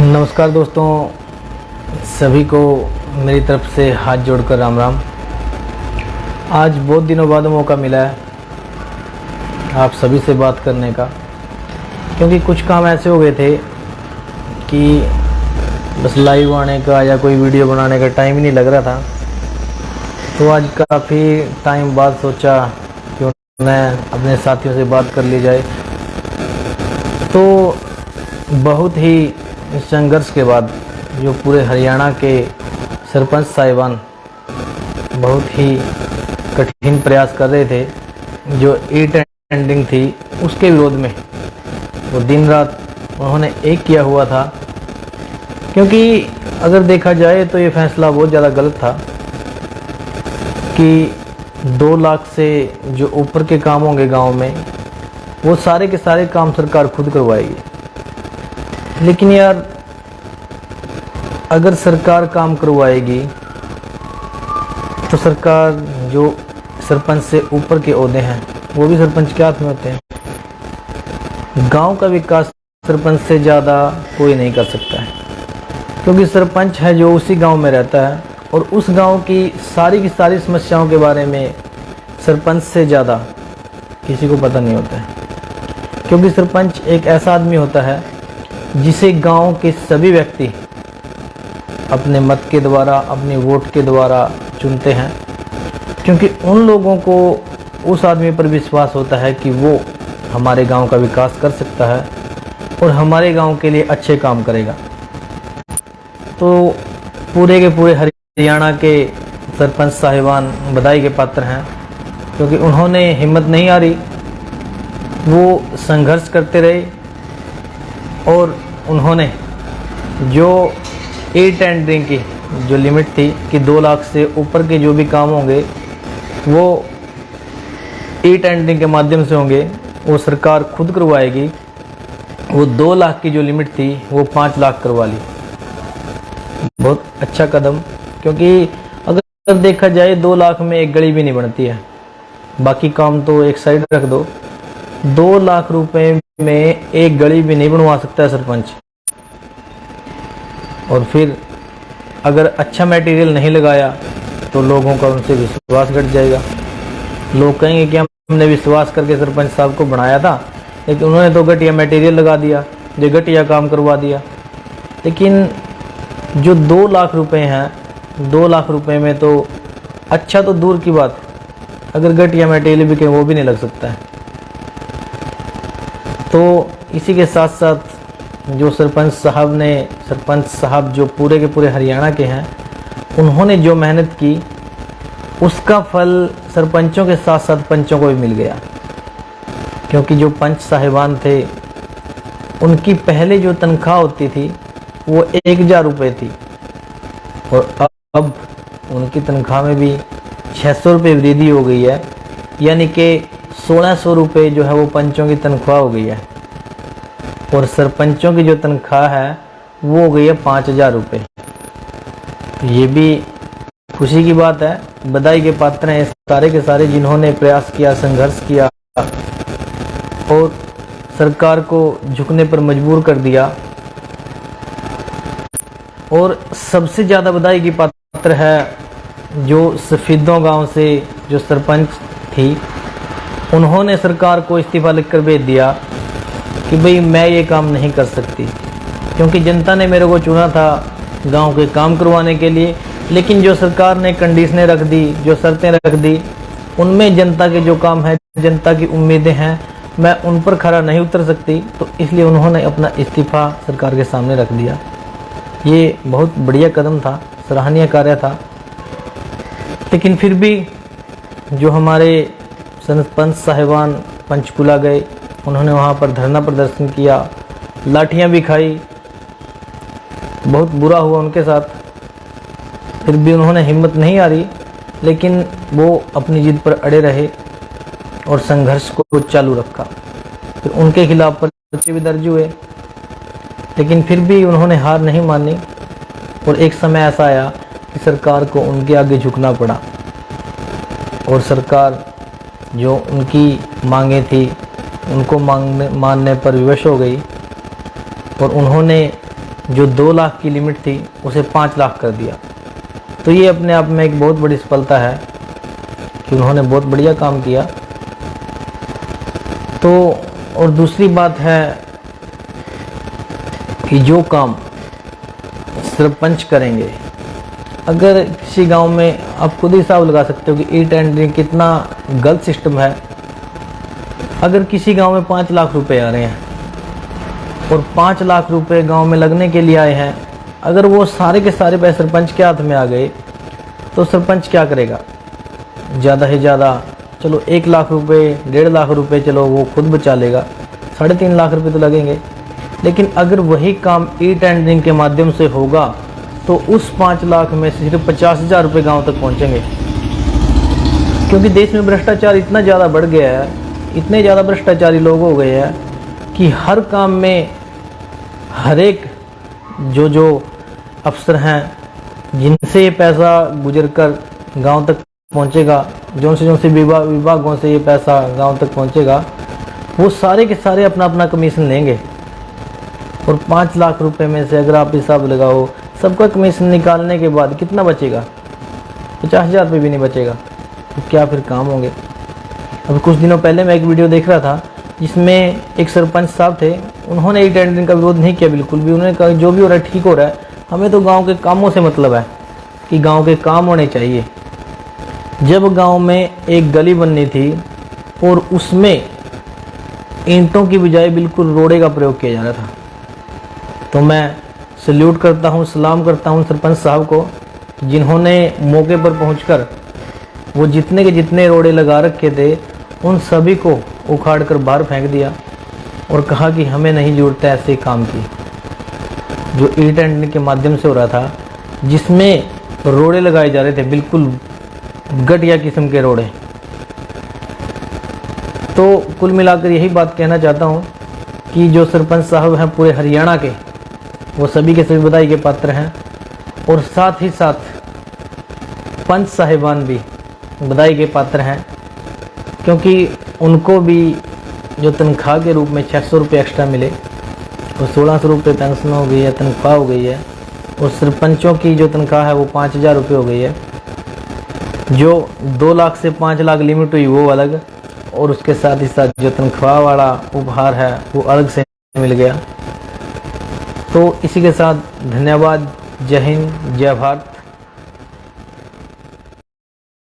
नमस्कार दोस्तों, सभी को मेरी तरफ से हाथ जोड़कर राम राम। आज बहुत दिनों बाद मौका मिला है आप सभी से बात करने का, क्योंकि कुछ काम ऐसे हो गए थे कि बस लाइव आने का या कोई वीडियो बनाने का टाइम ही नहीं लग रहा था। तो आज काफ़ी टाइम बाद सोचा कि मैं अपने साथियों से बात कर ली जाए। तो बहुत ही संघर्ष के बाद जो पूरे हरियाणा के सरपंच साहिबान बहुत ही कठिन प्रयास कर रहे थे, जो ई टेंडरिंग थी उसके विरोध में, वो दिन रात उन्होंने एक किया हुआ था। क्योंकि अगर देखा जाए तो ये फैसला बहुत ज़्यादा गलत था कि 2 लाख से जो ऊपर के काम होंगे गांव में, वो सारे के सारे काम सरकार खुद करवाएगी। लेकिन यार, अगर सरकार काम करवाएगी तो सरकार जो सरपंच से ऊपर के ओहदे हैं वो भी सरपंच के हाथ में होते हैं। गांव का विकास सरपंच से ज़्यादा कोई नहीं कर सकता है, क्योंकि सरपंच है जो उसी गांव में रहता है और उस गांव की सारी समस्याओं के बारे में सरपंच से ज़्यादा किसी को पता नहीं होता है। क्योंकि सरपंच एक ऐसा आदमी होता है जिसे गांव के सभी व्यक्ति अपने मत के द्वारा, अपने वोट के द्वारा चुनते हैं, क्योंकि उन लोगों को उस आदमी पर विश्वास होता है कि वो हमारे गांव का विकास कर सकता है और हमारे गांव के लिए अच्छे काम करेगा। तो पूरे के पूरे हरियाणा के सरपंच साहिबान बधाई के पात्र हैं, क्योंकि उन्होंने हिम्मत नहीं हारी, वो संघर्ष करते रहे और उन्होंने जो ई टेंडरिंग की जो लिमिट थी कि 2 लाख से ऊपर के जो भी काम होंगे वो ई टेंडरिंग के माध्यम से होंगे, वो सरकार खुद करवाएगी। वो 2 लाख की जो लिमिट थी वो 5 लाख करवा ली। बहुत अच्छा कदम, क्योंकि अगर देखा जाए 2 लाख में एक गली भी नहीं बनती है, बाकी काम तो एक साइड रख दो। 2 लाख रुपए में एक गली भी नहीं बनवा सकता है सरपंच। और फिर अगर अच्छा मटेरियल नहीं लगाया तो लोगों का उनसे विश्वास घट जाएगा। लोग कहेंगे कि हमने विश्वास करके सरपंच साहब को बनाया था, लेकिन उन्होंने तो घटिया मटेरियल लगा दिया, जो घटिया काम करवा दिया। लेकिन जो 2 लाख रुपए हैं, 2 लाख रुपए में तो अच्छा तो दूर की बात, अगर घटिया मटेरियल भी कहीं वो भी नहीं लग सकता है। तो इसी के साथ साथ जो सरपंच साहब जो पूरे के पूरे हरियाणा के हैं, उन्होंने जो मेहनत की उसका फल सरपंचों के साथ साथ पंचों को भी मिल गया। क्योंकि जो पंच साहिबान थे उनकी पहले जो तनख्वाह होती थी वो 1000 रुपये थी, और अब उनकी तनख्वाह में भी 600 रुपये वृद्धि हो गई है, यानी कि 1600 रुपये जो है वो पंचों की तनख्वाह हो गई है। और सरपंचों की जो तनख्वाह है वो हो गई है 5000 रुपये। ये भी खुशी की बात है, बधाई के पात्र हैं सारे के सारे जिन्होंने प्रयास किया, संघर्ष किया और सरकार को झुकने पर मजबूर कर दिया। और सबसे ज़्यादा बधाई की पात्र है जो सफीदों गांव से जो सरपंच थी, उन्होंने सरकार को इस्तीफा लिखकर भेज दिया कि भाई मैं ये काम नहीं कर सकती, क्योंकि जनता ने मेरे को चुना था गांव के काम करवाने के लिए। लेकिन जो सरकार ने कंडीशनें रख दी, जो शर्तें रख दी, उनमें जनता के जो काम है, जनता की उम्मीदें हैं, मैं उन पर खरा नहीं उतर सकती। तो इसलिए उन्होंने अपना इस्तीफा सरकार के सामने रख दिया। ये बहुत बढ़िया कदम था, सराहनीय कार्य था। लेकिन फिर भी जो हमारे सरपंच साहिबान पंचकुला गए, उन्होंने वहाँ पर धरना प्रदर्शन किया, लाठियाँ भी खाई, बहुत बुरा हुआ उनके साथ। फिर भी उन्होंने हिम्मत नहीं हारी, लेकिन वो अपनी जिद पर अड़े रहे और संघर्ष को चालू रखा। फिर उनके खिलाफ पर्चे भी दर्ज हुए, लेकिन फिर भी उन्होंने हार नहीं मानी। और एक समय ऐसा आया कि सरकार को उनके आगे झुकना पड़ा, और सरकार जो उनकी मांगें थी उनको मानने पर विवश हो गई। और उन्होंने जो 2 लाख की लिमिट थी उसे 5 लाख कर दिया। तो ये अपने आप में एक बहुत बड़ी सफलता है कि उन्होंने बहुत बढ़िया काम किया। तो और दूसरी बात है कि जो काम सरपंच करेंगे, अगर किसी गांव में, आप खुद ही हिसाब लगा सकते हो कि ई टेंडरिंग कितना गलत सिस्टम है। अगर किसी गांव में 5 लाख रुपए आ रहे हैं और 5 लाख रुपए गांव में लगने के लिए आए हैं, अगर वो सारे के सारे पैसे सरपंच के हाथ में आ गए तो सरपंच क्या करेगा? ज़्यादा से ज़्यादा चलो 1 लाख रुपए, 1.5 लाख रुपए चलो वो खुद बचा लेगा, 3.5 लाख रुपए तो लगेंगे। लेकिन अगर वही काम ई टेंडरिंग के माध्यम से होगा तो उस 5 लाख में से सिर्फ 50,000 रुपये गाँव तक पहुँचेंगे। क्योंकि देश में भ्रष्टाचार इतना ज़्यादा बढ़ गया है, इतने ज़्यादा भ्रष्टाचारी लोग हो गए हैं कि हर काम में हर एक जो अफसर हैं जिनसे ये पैसा गुजर कर गाँव तक पहुँचेगा, जो से विभागों से ये पैसा गांव तक पहुँचेगा, वो सारे के सारे अपना अपना कमीशन लेंगे। और 5 लाख रुपए में से अगर आप हिसाब लगाओ, सबका कमीशन निकालने के बाद कितना बचेगा? 50,000 रुपये भी नहीं बचेगा। तो क्या फिर काम होंगे? अभी कुछ दिनों पहले मैं एक वीडियो देख रहा था जिसमें एक सरपंच साहब थे, उन्होंने ई टेंडरिंग का विरोध नहीं किया बिल्कुल भी। उन्होंने कहा जो भी हो रहा है ठीक हो रहा है, हमें तो गाँव के कामों से मतलब है कि गाँव के काम होने चाहिए। जब गांव में एक गली बननी थी और उसमें ईंटों की बजाय बिल्कुल रोड़े का प्रयोग किया जा रहा था, तो मैं सल्यूट करता हूं, सलाम करता हूं सरपंच साहब को, जिन्होंने मौके पर पहुंचकर वो जितने के जितने रोड़े लगा रखे थे उन सभी को उखाड़ कर बाहर फेंक दिया और कहा कि हमें नहीं जरूरत है ऐसे काम की। जो ई टेंडरिंग के माध्यम से हो रहा था, जिसमें रोड़े लगाए जा रहे थे बिल्कुल घटिया किस्म के रोड़े। तो कुल मिलाकर यही बात कहना चाहता हूँ कि जो सरपंच साहब हैं पूरे हरियाणा के, वो सभी के सभी बधाई के पात्र हैं। और साथ ही साथ पंच साहिबान भी बधाई के पात्र हैं, क्योंकि उनको भी जो तनख्वाह के रूप में 600 रुपये एक्स्ट्रा मिले और 1600 रुपये पेंशन हो गई है, तनख्वाह हो गई है। और सरपंचों की जो तनख्वाह है वो 5,000 रुपये हो गई है। जो 2 लाख से 5 लाख लिमिट हुई वो अलग, और उसके साथ ही साथ जो तनख्वाह वाला उपहार है वो अलग से मिल गया। तो इसी के साथ धन्यवाद। जय हिंद, जय भारत।